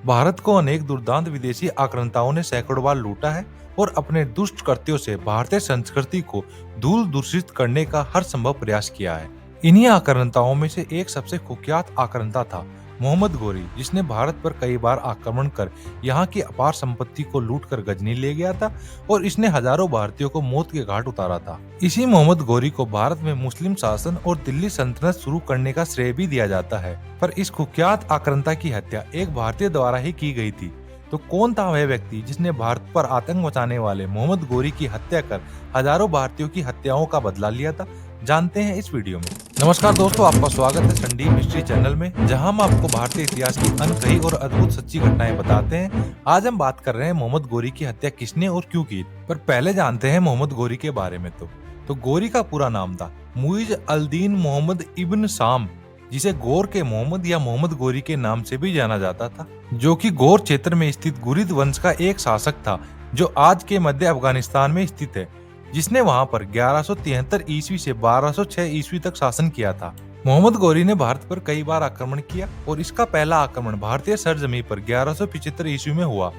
भारत को अनेक दुर्दांत विदेशी आक्रांताओं ने सैकड़ों बार लूटा है और अपने दुष्ट कृत्यों से भारतीय संस्कृति को धूल दूषित करने का हर संभव प्रयास किया है। इन्हीं आक्रांताओं में से एक सबसे कुख्यात आक्रांता था मोहम्मद गोरी, जिसने भारत पर कई बार आक्रमण कर यहाँ की अपार संपत्ति को लूटकर गजनी ले गया था और इसने हजारों भारतीयों को मौत के घाट उतारा था। इसी मोहम्मद गोरी को भारत में मुस्लिम शासन और दिल्ली सल्तनत शुरू करने का श्रेय भी दिया जाता है, पर इस कुख्यात आक्रांता की हत्या एक भारतीय द्वारा ही की गई थी। तो कौन था वह व्यक्ति जिसने भारत पर आतंक मचाने वाले मोहम्मद गोरी की हत्या कर हजारों भारतीयों की हत्याओं का बदला लिया था? जानते हैं इस वीडियो में। नमस्कार दोस्तों, आपका स्वागत है संडीप हिस्ट्री चैनल में, जहां हम आपको भारतीय इतिहास की अनकही और अद्भुत सच्ची घटनाएं बताते हैं। आज हम बात कर रहे हैं मोहम्मद गोरी की हत्या किसने और क्यों की। पर पहले जानते हैं मोहम्मद गोरी के बारे में। तो गोरी का पूरा नाम था मुइज अल-दीन मोहम्मद इब्न शाम, जिसे गौर के मोहम्मद या मोहम्मद गोरी के नाम से भी जाना जाता था, जो कि गौर क्षेत्र में स्थित गुरिद वंश का एक शासक था, जो आज के मध्य अफगानिस्तान में स्थित है, जिसने वहां पर 1173 ईस्वी से 1206 ईस्वी तक शासन किया था। मोहम्मद गोरी ने भारत पर कई बार आक्रमण किया और इसका पहला आक्रमण भारतीय सरजमी पर 1175 ईस्वी में हुआ,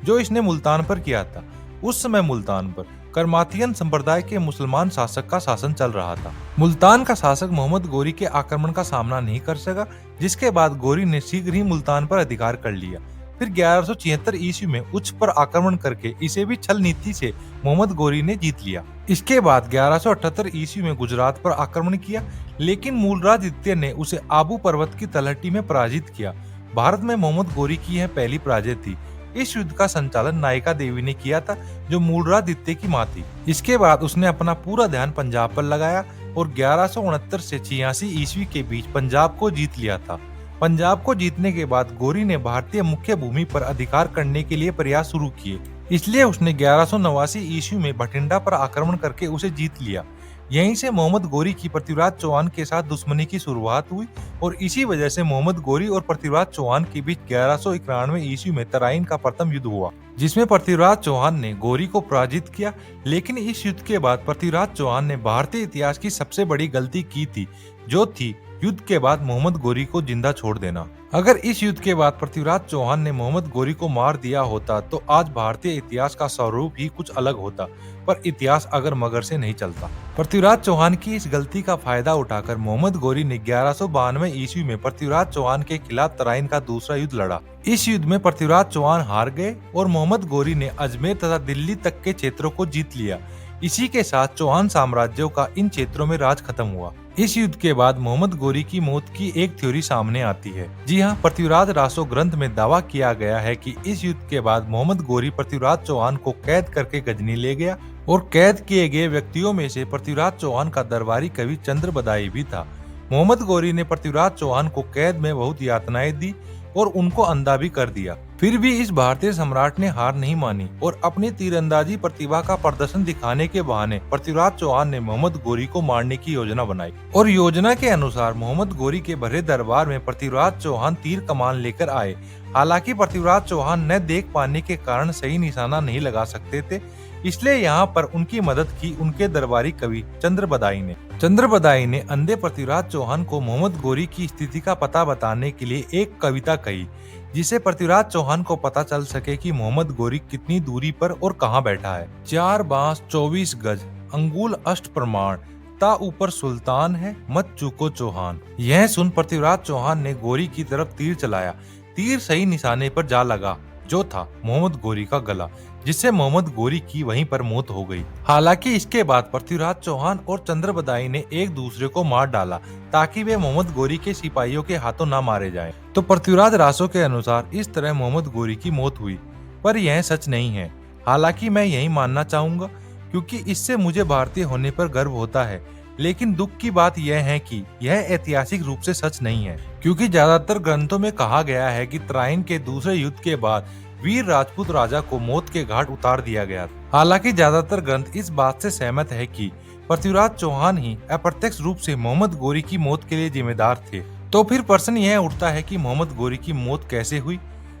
जो इसने मुल्तान पर किया था। उस समय मुल्तान पर करमातियन संप्रदाय के मुसलमान शासक का शासन चल रहा था। मुल्तान का शासक मोहम्मद गोरी के आक्रमण का सामना नहीं कर सका, जिसके बाद गोरी ने शीघ्र ही मुल्तान पर अधिकार कर लिया। फिर 1176 ईस्वी में उच्च पर आक्रमण करके इसे भी छल नीति से मोहम्मद गोरी ने जीत लिया। इसके बाद 1178 ईस्वी में गुजरात पर आक्रमण किया, लेकिन मूलराज द्वितीय ने उसे आबू पर्वत की तलहटी में पराजित किया। भारत में मोहम्मद गोरी की यह पहली पराजय थी। इस युद्ध का संचालन नायिका देवी ने किया था, जो मूलराज द्वितीय की मां थी। इसके बाद उसने अपना पूरा ध्यान पंजाब पर लगाया और 1169 से 86 ईस्वी के बीच पंजाब को जीत लिया था। पंजाब को जीतने के बाद गोरी ने भारतीय मुख्य भूमि पर अधिकार करने के लिए प्रयास शुरू किए, इसलिए उसने 1189 ईस्वी में भटिंडा पर आक्रमण करके उसे जीत लिया। यहीं से मोहम्मद गोरी की पृथ्वीराज चौहान के साथ दुश्मनी की शुरुआत हुई और इसी वजह से मोहम्मद गोरी और पृथ्वीराज चौहान के बीच 1191 ईस्वी में तराइन का प्रथम युद्ध हुआ, जिसमें पृथ्वीराज चौहान ने गोरी को पराजित किया। लेकिन इस युद्ध के बाद पृथ्वीराज चौहान ने भारतीय इतिहास की सबसे बड़ी गलती की थी, जो थी युद्ध के बाद मोहम्मद गोरी को जिंदा छोड़ देना। अगर इस युद्ध के बाद पृथ्वीराज चौहान ने मोहम्मद गोरी को मार दिया होता तो आज भारतीय इतिहास का स्वरूप ही कुछ अलग होता, पर इतिहास अगर मगर से नहीं चलता। पृथ्वीराज चौहान की इस गलती का फायदा उठाकर मोहम्मद गोरी ने 1192 ईस्वी में पृथ्वीराज चौहान के खिलाफ तराइन का दूसरा युद्ध लड़ा। इस युद्ध में पृथ्वीराज चौहान हार गए और मोहम्मद गोरी ने अजमेर तथा दिल्ली तक के क्षेत्रों को जीत लिया। इसी के साथ चौहान साम्राज्यों का इन क्षेत्रों में राज खत्म हुआ। इस युद्ध के बाद मोहम्मद गोरी की मौत की एक थ्योरी सामने आती है। जी हाँ, पृथ्वीराज रासो ग्रंथ में दावा किया गया है कि इस युद्ध के बाद मोहम्मद गोरी पृथ्वीराज चौहान को कैद करके गजनी ले गया और कैद किए गए व्यक्तियों में से पृथ्वीराज चौहान का दरबारी कवि चंद्रबदाई भी था। मोहम्मद गोरी ने पृथ्वीराज चौहान को कैद में बहुत यातनाएं दी और उनको अंधा भी कर दिया। फिर भी इस भारतीय सम्राट ने हार नहीं मानी और अपनी तीरंदाजी प्रतिभा का प्रदर्शन दिखाने के बहाने पृथ्वीराज चौहान ने मोहम्मद गोरी को मारने की योजना बनाई और योजना के अनुसार मोहम्मद गोरी के भरे दरबार में पृथ्वीराज चौहान तीर कमान लेकर आए। हालांकि पृथ्वीराज चौहान न देख पाने के कारण सही निशाना नहीं लगा सकते थे, इसलिए यहाँ पर उनकी मदद की उनके दरबारी कवि चंद्रबदाई ने अंधे पृथ्वीराज चौहान को मोहम्मद गोरी की स्थिति का पता बताने के लिए एक कविता कही, जिसे पृथ्वीराज चौहान को पता चल सके कि मोहम्मद गोरी कितनी दूरी पर और कहाँ बैठा है। 4 बांस 24 गज अंगुल अष्ट प्रमाण, ता ऊपर सुल्तान है मत चूको चौहान। यह सुन पृथ्वीराज चौहान ने गोरी की तरफ तीर चलाया। तीर सही निशाने पर जा लगा, जो था मोहम्मद गोरी का गला, जिससे मोहम्मद गोरी की वहीं पर मौत हो गई। हालांकि इसके बाद पृथ्वीराज चौहान और चंद्रबदाई ने एक दूसरे को मार डाला ताकि वे मोहम्मद गोरी के सिपाहियों के हाथों न मारे जाएं। तो पृथ्वीराज रासो के अनुसार इस तरह मोहम्मद गोरी की मौत हुई, पर यह सच नहीं है। हालांकि मैं यही मानना चाहूंगा, क्योंकि इससे मुझे भारतीय होने पर गर्व होता है। लेकिन दुख की बात यह है कि यह ऐतिहासिक रूप से सच नहीं है, क्योंकि ज्यादातर ग्रंथों में कहा गया है कि तराइन के दूसरे युद्ध के बाद वीर राजपूत राजा को मौत के घाट उतार दिया गया। हालांकि ज्यादातर ग्रंथ इस बात से सहमत है कि पृथ्वीराज चौहान ही अप्रत्यक्ष रूप से मोहम्मद गोरी की मौत के लिए जिम्मेदार थे। तो फिर प्रश्न यह उठता है कि मोहम्मद गोरी की मौत कैसे हुई।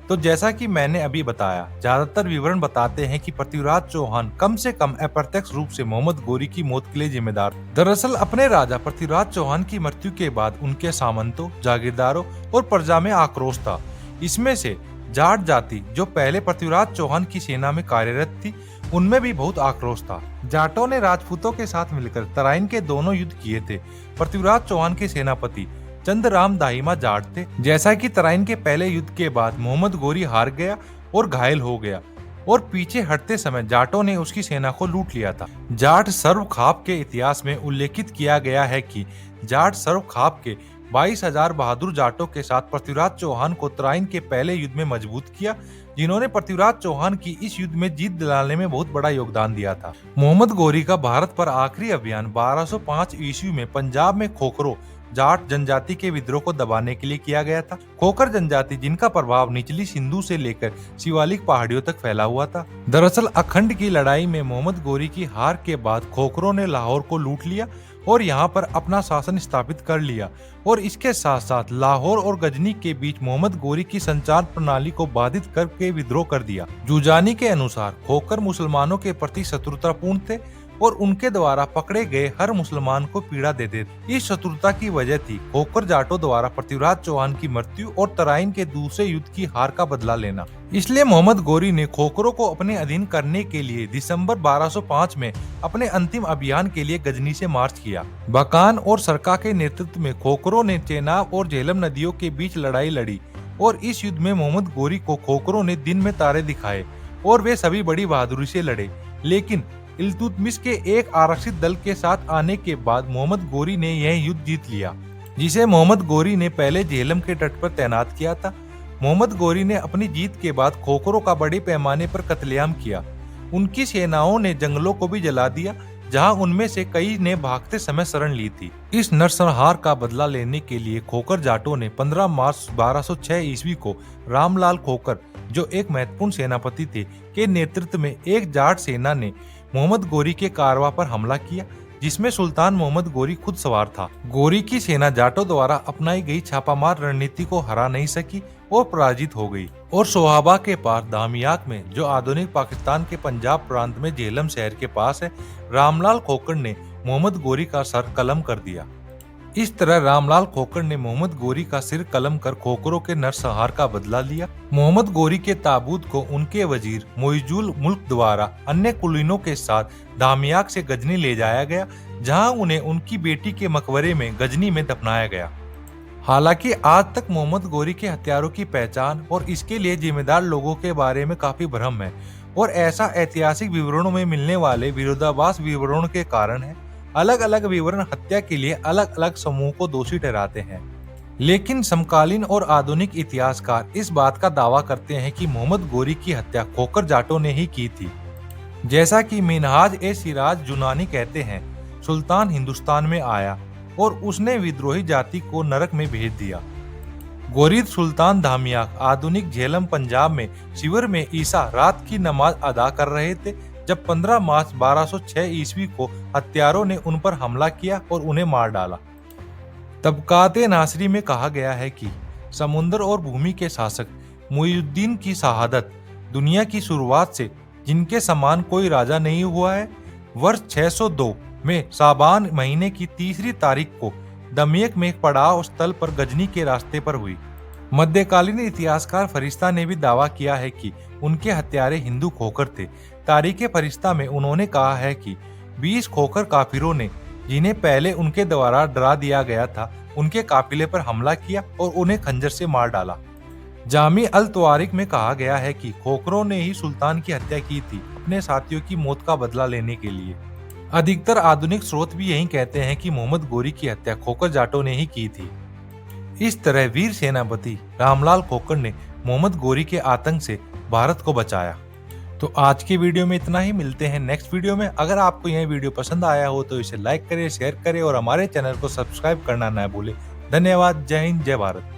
तो जैसा कि मैंने अभी बताया, ज्यादातर विवरण बताते हैं कि पृथ्वीराज चौहान कम से कम अप्रत्यक्ष रूप से मोहम्मद गोरी की मौत के लिए जिम्मेदार। दरअसल अपने राजा पृथ्वीराज चौहान की मृत्यु के बाद उनके सामंतों, जागीरदारों और प्रजा में आक्रोश था। इसमें से जाट जाति जो पहले पृथ्वीराज चौहान की सेना में कार्यरत थी, उनमें भी बहुत आक्रोश था। जाटों ने राजपूतों के साथ मिलकर तराइन के दोनों युद्ध किए थे। पृथ्वीराज चौहान के सेनापति चंद्रराम दाहिमा जाट थे। जैसा कि तराइन के पहले युद्ध के बाद मोहम्मद गोरी हार गया और घायल हो गया और पीछे हटते समय जाटों ने उसकी सेना को लूट लिया था। जाट सर्व खाप के इतिहास में उल्लेखित किया गया है कि जाट सर्व खाप के 22,000 बहादुर जाटों के साथ पृथ्वीराज चौहान को तराइन के पहले युद्ध में मजबूत किया, जिन्होंने पृथ्वीराज चौहान की इस युद्ध में जीत दिलाने में बहुत बड़ा योगदान दिया था। मोहम्मद गोरी का भारत पर आखिरी अभियान 1205 ईस्वी में पंजाब में खोखरो जाट जनजाति के विद्रोह को दबाने के लिए किया गया था। खोखर जनजाति, जिनका प्रभाव निचली सिंधु से लेकर शिवालिक पहाड़ियों तक फैला हुआ था। दरअसल अखंड की लड़ाई में मोहम्मद गोरी की हार के बाद खोखरों ने लाहौर को लूट लिया और यहाँ पर अपना शासन स्थापित कर लिया और इसके साथ साथ लाहौर और गजनी के बीच मोहम्मद गोरी की संचार प्रणाली को बाधित करके विद्रोह कर दिया। जुजानी के अनुसार खोखर मुसलमानों के प्रति शत्रुतापूर्ण थे और उनके द्वारा पकड़े गए हर मुसलमान को पीड़ा देते थे। इस शत्रुता की वजह थी खोखर जाटों द्वारा पृथ्वीराज चौहान की मृत्यु और तराइन के दूसरे युद्ध की हार का बदला लेना। इसलिए मोहम्मद गोरी ने खोखरों को अपने अधीन करने के लिए दिसंबर 1205 में अपने अंतिम अभियान के लिए गजनी से मार्च किया। बकान और सरका के नेतृत्व में खोखरों ने चेनाब और झेलम नदियों के बीच लड़ाई लड़ी और इस युद्ध में मोहम्मद गोरी को खोखरों ने दिन में तारे दिखाए और वे सभी बड़ी बहादुरी से लड़े। लेकिन इल्तुतमिश के एक आरक्षित दल के साथ आने के बाद मोहम्मद गोरी ने यह युद्ध जीत लिया, जिसे मोहम्मद गोरी ने पहले झेलम के तट पर तैनात किया था। मोहम्मद गोरी ने अपनी जीत के बाद खोखरों का बड़े पैमाने पर कत्लेआम किया। उनकी सेनाओं ने जंगलों को भी जला दिया, जहां उनमें से कई ने भागते समय शरण ली थी। इस नरसंहार का बदला लेने के लिए खोखर जाटों ने 15 मार्च 1206 ईस्वी को रामलाल खोखर, जो एक महत्वपूर्ण सेनापति थे, के नेतृत्व में एक जाट सेना ने मोहम्मद गोरी के कारवां पर हमला किया, जिसमें सुल्तान मोहम्मद गोरी खुद सवार था। गोरी की सेना जाटों द्वारा अपनाई गई छापामार रणनीति को हरा नहीं सकी और पराजित हो गई और सोहाबा के पार दामियाक में, जो आधुनिक पाकिस्तान के पंजाब प्रांत में झेलम शहर के पास है, रामलाल खोखर ने मोहम्मद गोरी का सर कलम कर दिया। इस तरह रामलाल खोखर ने मोहम्मद गोरी का सिर कलम कर खोखरों के नरसंहार का बदला लिया। मोहम्मद गोरी के ताबूत को उनके वजीर मोइजुल मुल्क द्वारा अन्य कुलीनों के साथ दामियाक से गजनी ले जाया गया, जहां उन्हें उनकी बेटी के मकबरे में गजनी में दफनाया गया। हालांकि आज तक मोहम्मद गोरी के हत्यारों की पहचान और इसके लिए जिम्मेदार लोगों के बारे में काफी भ्रम है और ऐसा ऐतिहासिक विवरणों में मिलने वाले विरोधाभास विवरणों के कारण है। अलग अलग विवरण हत्या के लिए अलग अलग समूह को दोषी ठहराते हैं, लेकिन समकालीन और आधुनिक इतिहासकार इस बात का दावा करते हैं कि मोहम्मद गोरी की हत्या खोखर जाटों ने ही की थी। जैसा कि मिनहाज ए सिराज जुनानी कहते हैं, सुल्तान हिंदुस्तान में आया और उसने विद्रोही जाति को नरक में भेज दिया। गोरीद सुल्तान धामियाक आधुनिक झेलम पंजाब में शिविर में ईसा रात की नमाज अदा कर रहे थे, जब 15 मार्च 1206 ईस्वी को हत्यारों ने उन पर हमला किया और उन्हें मार डाला। तबकाते नासरी में कहा गया है कि समुद्र और भूमि के शासक मुइजुद्दीन की शहादत दुनिया की शुरुआत से जिनके समान कोई राजा नहीं हुआ है, वर्ष 602 में साबान महीने की 3 तारीख को दमियक में एक पड़ाव स्थल पर गजनी के रास्ते पर हुई। मध्यकालीन इतिहासकार फरिश्ता ने भी दावा किया है कि उनके हत्यारे हिंदू खोखर थे। तारीखे फरिश्ता में उन्होंने कहा है कि 20 खोखर काफिरों ने, जिन्हें पहले उनके द्वारा डरा दिया गया था, उनके काफिले पर हमला किया और उन्हें खंजर से मार डाला। जामी अल तवारिक में कहा गया है कि खोखरों ने ही सुल्तान की हत्या की थी, अपने साथियों की मौत का बदला लेने के लिए। अधिकतर आधुनिक स्रोत भी यही कहते हैं कि मोहम्मद गोरी की हत्या खोखर जाटों ने ही की थी। इस तरह वीर सेनापति रामलाल खोखर ने मोहम्मद गोरी के आतंक से भारत को बचाया। तो आज की वीडियो में इतना ही, मिलते हैं नेक्स्ट वीडियो में। अगर आपको यह वीडियो पसंद आया हो तो इसे लाइक करें, शेयर करें और हमारे चैनल को सब्सक्राइब करना न भूलें। धन्यवाद। जय हिंद, जय भारत।